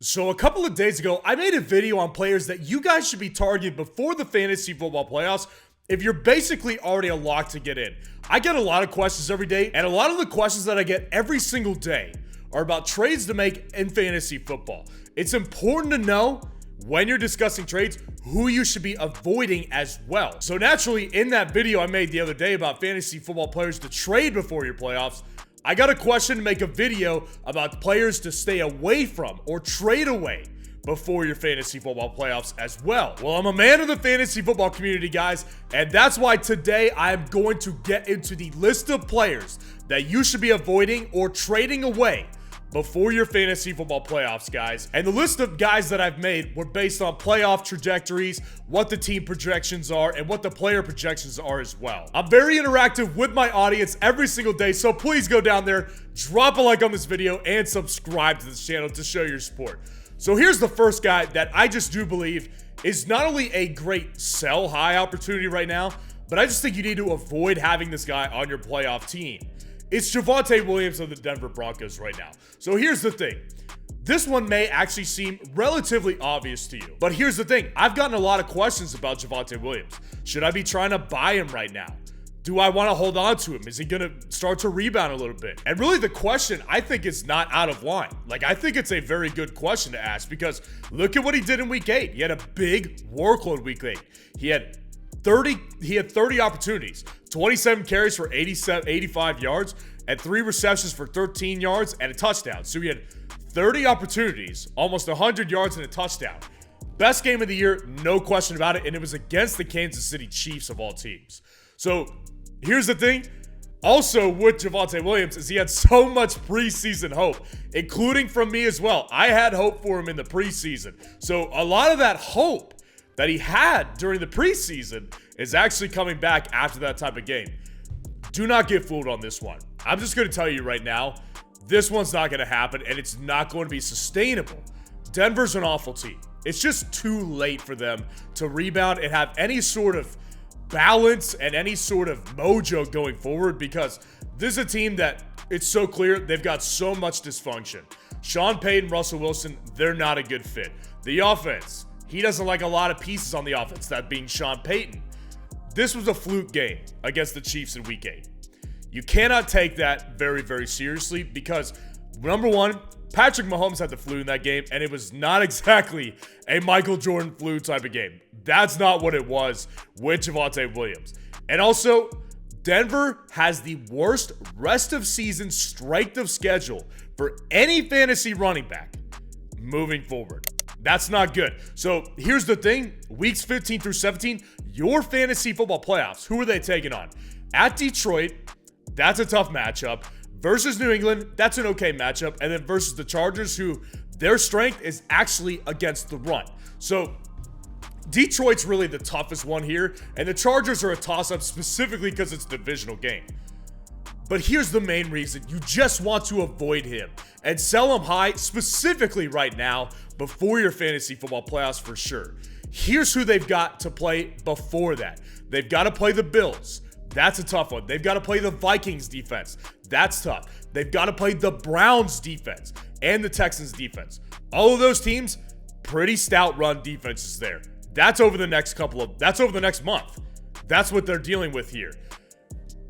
So a couple of days ago, I made a video on players that you guys should be targeting before the fantasy football playoffs if you're basically already a lock to get in. I get a lot of questions every day, and a lot of the questions that I get every single day are about trades to make in fantasy football. It's important to know when you're discussing trades who you should be avoiding as well. So naturally, in that video I made the other day about fantasy football players to trade before your playoffs, I got a question to make a video about players to stay away from or trade away before your fantasy football playoffs as well. Well, I'm a man of the fantasy football community, guys, and that's why today I am going to get into the list of players that you should be avoiding or trading away before your fantasy football playoffs, guys. And the list of guys that I've made were based on playoff trajectories, what the team projections are, and what the player projections are as well. I'm very interactive with my audience every single day, so please go down there, drop a like on this video, and subscribe to this channel to show your support. So here's the first guy that I just do believe is not only a great sell high opportunity right now, but I just think you need to avoid having this guy on your playoff team. It's Javonte Williams of the Denver Broncos right now. So here's the thing. This one may actually seem relatively obvious to you. But here's the thing. I've gotten a lot of questions about Javonte Williams. Should I be trying to buy him right now? Do I want to hold on to him? Is he going to start to rebound a little bit? And really the question, I think, is not out of line. Like, I think it's a very good question to ask because look at what he did in week 8. He had a big workload week 8. He had 30 opportunities, 27 carries for 85 yards, and 3 receptions for 13 yards and a touchdown. So he had 30 opportunities, almost 100 yards and a touchdown. Best game of the year, no question about it, and it was against the Kansas City Chiefs of all teams. So here's the thing. Also with Javonte Williams is he had so much preseason hope, including from me as well. I had hope for him in the preseason. So a lot of that hope that he had during the preseason is actually coming back after that type of game. Do not get fooled on this one. I'm just going to tell you right now, this one's not going to happen, and it's not going to be sustainable. Denver's an awful team. It's just too late for them to rebound and have any sort of balance and any sort of mojo going forward because this is a team that it's so clear they've got so much dysfunction. Sean Payton, Russell Wilson, they're not a good fit. The offense, he doesn't like a lot of pieces on the offense, that being Sean Payton. This was a fluke game against the Chiefs in week 8. You cannot take that very, very seriously because, number one, Patrick Mahomes had the flu in that game, and it was not exactly a Michael Jordan flu type of game. That's not what it was with Javonte Williams. And also, Denver has the worst rest of season strength of schedule for any fantasy running back moving forward. That's not good. So here's the thing. Weeks 15 through 17, your fantasy football playoffs, who are they taking on? At Detroit, that's a tough matchup. Versus New England, that's an okay matchup. And then versus the Chargers, who their strength is actually against the run. So Detroit's really the toughest one here. And the Chargers are a toss-up specifically because it's a divisional game. But here's the main reason. You just want to avoid him and sell him high specifically right now before your fantasy football playoffs for sure. Here's who they've got to play before that. They've got to play the Bills. That's a tough one. They've got to play the Vikings defense. That's tough. They've got to play the Browns defense and the Texans defense. All of those teams, pretty stout run defenses there. That's over the next month. That's what they're dealing with here.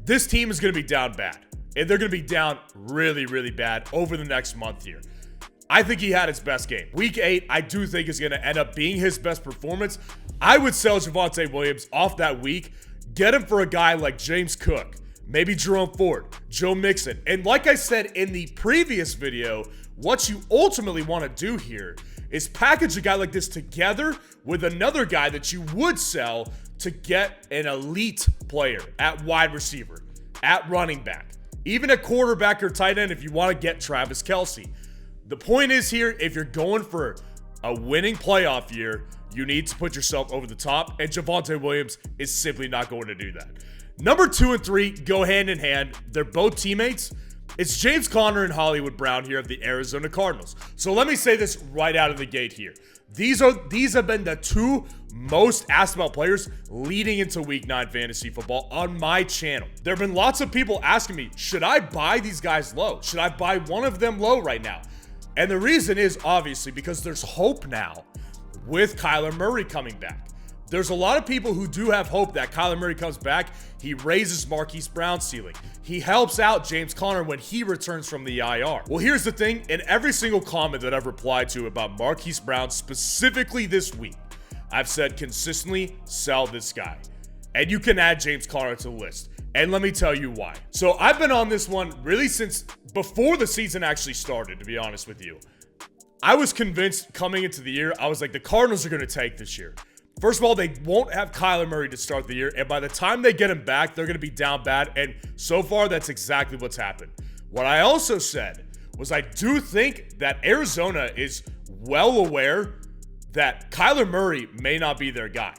This team is going to be down bad. And they're going to be down really, really bad over the next month here. I think he had his best game. Week 8, I do think is going to end up being his best performance. I would sell Javonte Williams off that week. Get him for a guy like James Cook, maybe Jerome Ford, Joe Mixon. And like I said in the previous video, what you ultimately want to do here is package a guy like this together with another guy that you would sell to get an elite player at wide receiver, at running back, even a quarterback or tight end if you want to get Travis Kelce. The point is here, if you're going for a winning playoff year, you need to put yourself over the top, and Javonte Williams is simply not going to do that. Number 2 and 3 go hand in hand. They're both teammates. It's James Conner and Hollywood Brown here of the Arizona Cardinals. So let me say this right out of the gate here. These have been the 2 most asked about players leading into week 9 fantasy football on my channel. There have been lots of people asking me, should I buy these guys low? Should I buy one of them low right now? And the reason is obviously because there's hope now with Kyler Murray coming back. There's a lot of people who do have hope that Kyler Murray comes back. He raises Marquise Brown's ceiling. He helps out James Conner when he returns from the IR. Well, here's the thing. In every single comment that I've replied to about Marquise Brown, specifically this week, I've said consistently sell this guy. And you can add James Conner to the list. And let me tell you why. So I've been on this one really since before the season actually started, to be honest with you. I was convinced coming into the year, I was like, the Cardinals are going to tank this year. First of all, they won't have Kyler Murray to start the year, and by the time they get him back, they're going to be down bad, and so far, that's exactly what's happened. What I also said was I do think that Arizona is well aware that Kyler Murray may not be their guy.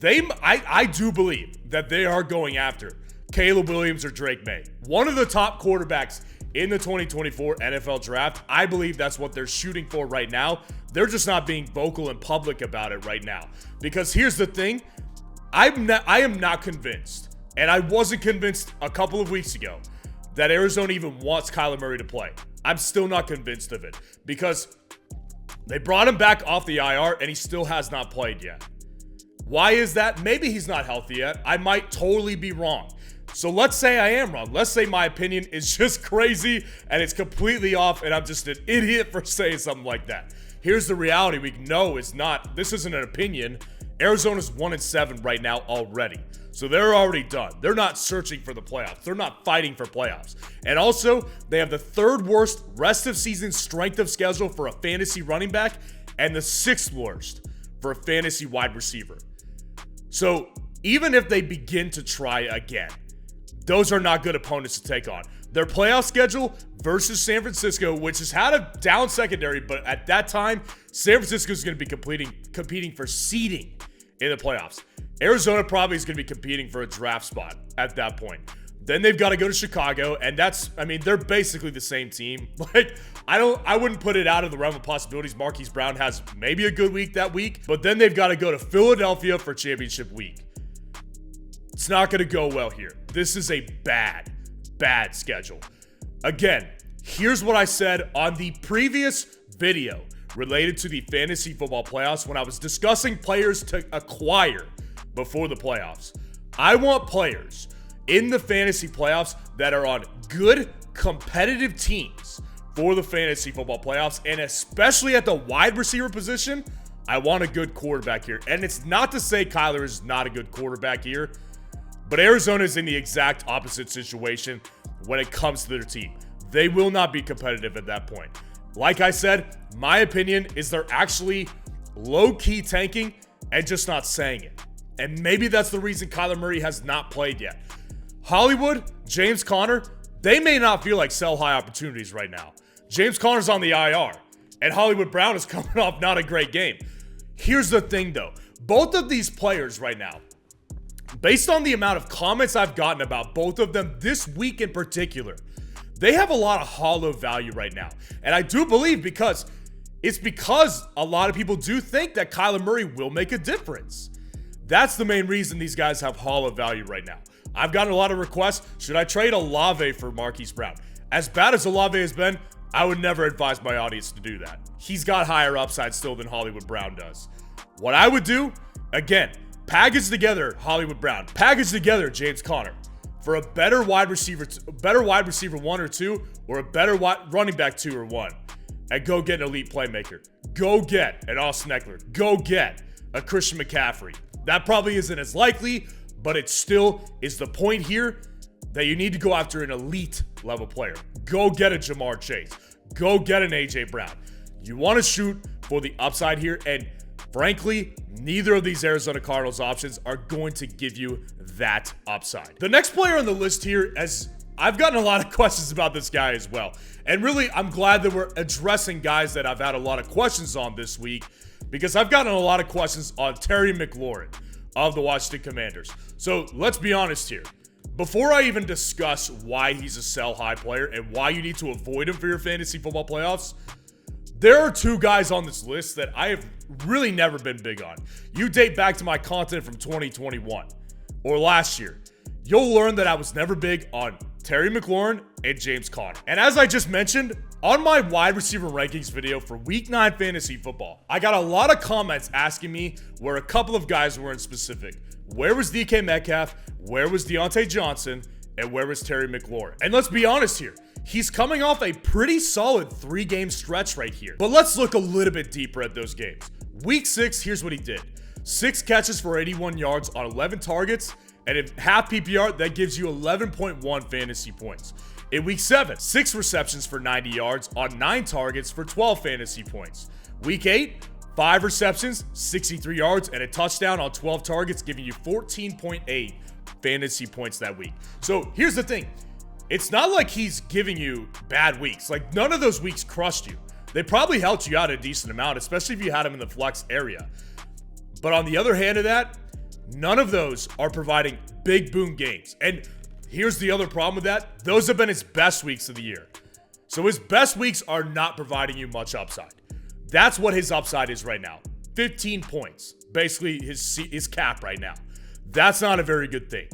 I do believe that they are going after Caleb Williams or Drake May, one of the top quarterbacks in the 2024 NFL Draft. I believe that's what they're shooting for right now. They're just not being vocal and public about it right now. Because here's the thing, I am not convinced, and I wasn't convinced a couple of weeks ago, that Arizona even wants Kyler Murray to play. I'm still not convinced of it because they brought him back off the IR and he still has not played yet. Why is that? Maybe he's not healthy yet. I might totally be wrong. So let's say I am wrong. Let's say my opinion is just crazy and it's completely off and I'm just an idiot for saying something like that. Here's the reality. We know it's not. This isn't an opinion. Arizona's 1-7 right now already. So they're already done. They're not searching for the playoffs. They're not fighting for playoffs. And also, they have the third worst rest of season strength of schedule for a fantasy running back and the sixth worst for a fantasy wide receiver. So even if they begin to try again, those are not good opponents to take on. Their playoff schedule versus San Francisco, which has had a down secondary, but at that time, San Francisco is going to be competing for seeding in the playoffs. Arizona probably is going to be competing for a draft spot at that point. Then they've got to go to Chicago, and they're basically the same team. Like, I wouldn't put it out of the realm of possibilities. Marquise Brown has maybe a good week that week, but then they've got to go to Philadelphia for championship week. It's not going to go well here. This is a bad schedule. Again, here's what I said on the previous video related to the fantasy football playoffs when I was discussing players to acquire before the playoffs. I want players in the fantasy playoffs that are on good competitive teams for the fantasy football playoffs, and especially at the wide receiver position, I want a good quarterback here. And it's not to say Kyler is not a good quarterback here, but Arizona is in the exact opposite situation when it comes to their team. They will not be competitive at that point. Like I said, my opinion is they're actually low-key tanking and just not saying it. And maybe that's the reason Kyler Murray has not played yet. Hollywood, James Conner, they may not feel like sell-high opportunities right now. James Conner's on the IR, and Hollywood Brown is coming off not a great game. Here's the thing, though. Both of these players right now, based on the amount of comments I've gotten about both of them this week in particular, they have a lot of hollow value right now. And I do believe because a lot of people do think that Kyler Murray will make a difference. That's the main reason these guys have hollow value right now. I've gotten a lot of requests. Should I trade Olave for Marquise Brown? As bad as Olave has been, I would never advise my audience to do that. He's got higher upside still than Hollywood Brown does. What I would do, again, package together Hollywood Brown, package together James Conner for a better wide receiver 1 or 2, or a better running back 2 or 1, and go get an elite playmaker. Go get an Austin Eckler. Go get a Christian McCaffrey. That probably isn't as likely, but it still is the point here that you need to go after an elite level player. Go get a Jamar Chase. Go get an AJ Brown. You want to shoot for the upside here, and frankly, neither of these Arizona Cardinals options are going to give you that upside. The next player on the list here, as I've gotten a lot of questions about this guy as well. And really, I'm glad that we're addressing guys that I've had a lot of questions on this week, because I've gotten a lot of questions on Terry McLaurin of the Washington Commanders. So let's be honest here. Before I even discuss why he's a sell-high player and why you need to avoid him for your fantasy football playoffs, there are two guys on this list that I have really never been big on. You date back to my content from 2021 or last year. You'll learn that I was never big on Terry McLaurin and James Conner. And as I just mentioned, On my wide receiver rankings video for Week 9 fantasy football, I got a lot of comments asking me where a couple of guys were in specific. Where was DK Metcalf? Where was Deontay Johnson? And where was Terry McLaurin? And let's be honest here, he's coming off a pretty solid 3-game stretch right here. But let's look a little bit deeper at those games. Week 6, here's what he did. 6 catches for 81 yards on 11 targets, and in half PPR, that gives you 11.1 fantasy points. In Week 7, 6 receptions for 90 yards on 9 targets for 12 fantasy points. Week 8, 5 receptions, 63 yards, and a touchdown on 12 targets, giving you 14.8 fantasy points that week. So here's the thing. It's not like he's giving you bad weeks. Like, none of those weeks crushed you. They probably helped you out a decent amount, especially if you had him in the flex area. But on the other hand of that, none of those are providing big boom games. And here's the other problem with that. Those have been his best weeks of the year. So his best weeks are not providing you much upside. That's what his upside is right now. 15 points. Basically his cap right now. That's not a very good thing.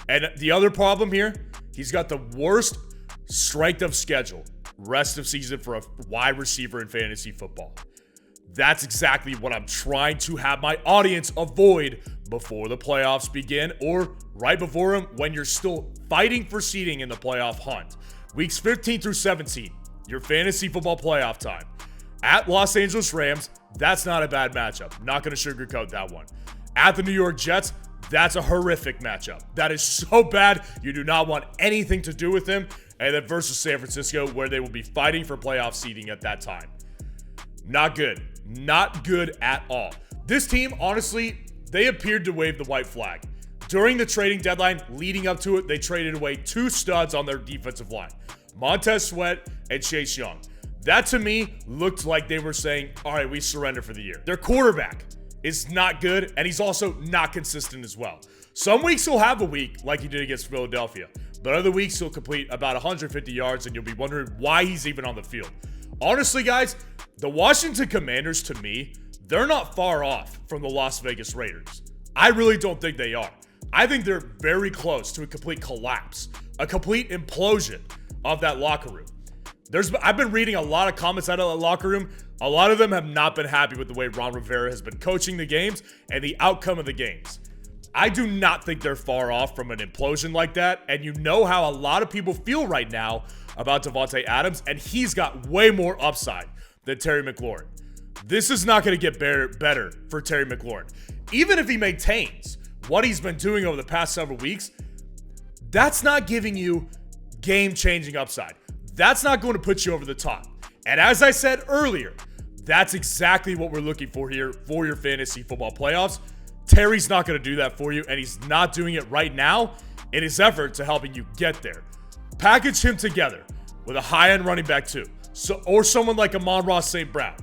And the other problem here, he's got the worst strength of schedule rest of season for a wide receiver in fantasy football. That's exactly what I'm trying to have my audience avoid before the playoffs begin, or right before them when you're still fighting for seeding in the playoff hunt. Weeks 15 through 17, your fantasy football playoff time. At Los Angeles Rams, that's not a bad matchup. Not going to sugarcoat that one. At the New York Jets, that's a horrific matchup. That is so bad, you do not want anything to do with them. And then versus San Francisco, where they will be fighting for playoff seeding at that time. Not good. Not good at all. This team, honestly, they appeared to wave the white flag. During the trading deadline, leading up to it, they traded away 2 studs on their defensive line, Montez Sweat and Chase Young. That, to me, looked like they were saying, all right, we surrender for the year. Their quarterback is not good, and he's also not consistent as well. Some weeks he'll have a week like he did against Philadelphia, but other weeks he'll complete about 150 yards, and you'll be wondering why he's even on the field. Honestly, guys, the Washington Commanders, to me, they're not far off from the Las Vegas Raiders. I really don't think they are. I think they're very close to a complete collapse, a complete implosion of that locker room. I've been reading a lot of comments out of the locker room. A lot of them have not been happy with the way Ron Rivera has been coaching the games and the outcome of the games. I do not think they're far off from an implosion like that, and you know how a lot of people feel right now about Javonte Adams, and he's got way more upside than Terry McLaurin. This is not going to get better for Terry McLaurin. Even if he maintains what he's been doing over the past several weeks, that's not giving you game-changing upside. That's not going to put you over the top. And as I said earlier, that's exactly what we're looking for here for your fantasy football playoffs. Terry's not going to do that for you, and he's not doing it right now in his effort to helping you get there. Package him together with a high-end running back too, or someone like Amon-Ra St. Brown,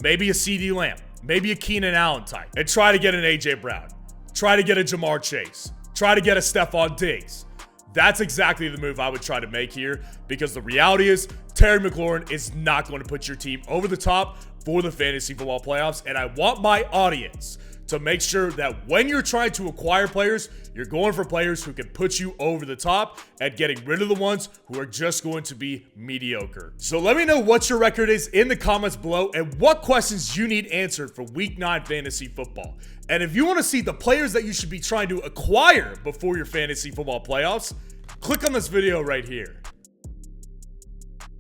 maybe a CeeDee Lamb, maybe a Keenan Allen type, and try to get an A.J. Brown. Try to get a Jamar Chase. Try to get a Stephon Diggs. That's exactly the move I would try to make here, because the reality is Terry McLaurin is not going to put your team over the top for the fantasy football playoffs, and I want my audience to make sure that when you're trying to acquire players, you're going for players who can put you over the top and getting rid of the ones who are just going to be mediocre. So let me know what your record is in the comments below and what questions you need answered for Week 9 fantasy football. And if you want to see the players that you should be trying to acquire before your fantasy football playoffs, click on this video right here.